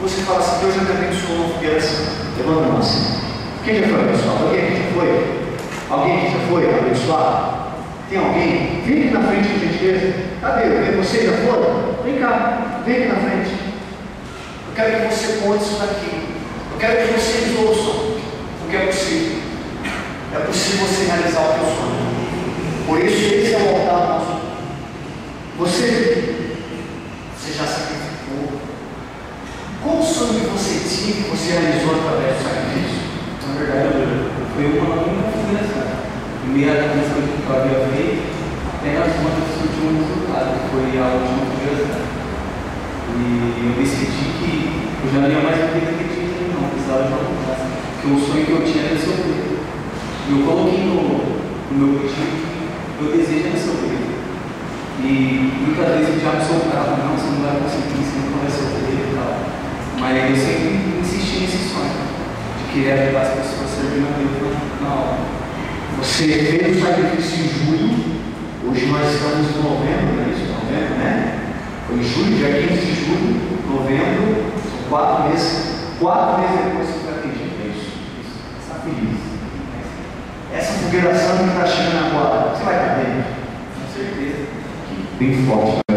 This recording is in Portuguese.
você fala assim: Deus já me abençoou uma fogueira assim. Levanta a mão assim. Quem já foi abençoado? Alguém aqui já foi? Alguém aqui já foi abençoado? Tem alguém? Vem aqui na frente, por gentileza. Cadê? Vocês já foram? Vem cá, vem aqui na frente. Eu quero que você conte isso daqui. Eu quero que vocês ouçam o que é possível. É possível você realizar o teu sonho. Por isso, esse é o altar nosso. Você já sacrificou. Qual o sonho que você tinha que você realizou através do sacrifício? Na verdade, foi uma única conversa. Primeira coisa que eu havia feito, até nas contas surgiu um resultado, que foi a última conversa. E eu decidi que eu já não ia mais viver daquele jeito, não, precisava de uma mudança. Porque o sonho que eu tinha era ser obreiro. E eu coloquei no meu objetivo que eu desejo era ser obreiro. E muitas vezes eu já me sobrava, não, você não vai conseguir, você não vai ser obreiro e tal. Mas eu sempre insisti nesse sonho, de querer ajudar as pessoas a servir a Deus na obra. Você fez o sacrifício em julho, hoje nós estamos em novembro, não é isso? Novembro, né? Foi em julho, dia 15 de julho, novembro, são 4 meses. 4 meses depois você foi atendido, é isso? Está feliz. Essa fogueiração que está chegando agora, você vai estar bem? Com certeza. Bem forte.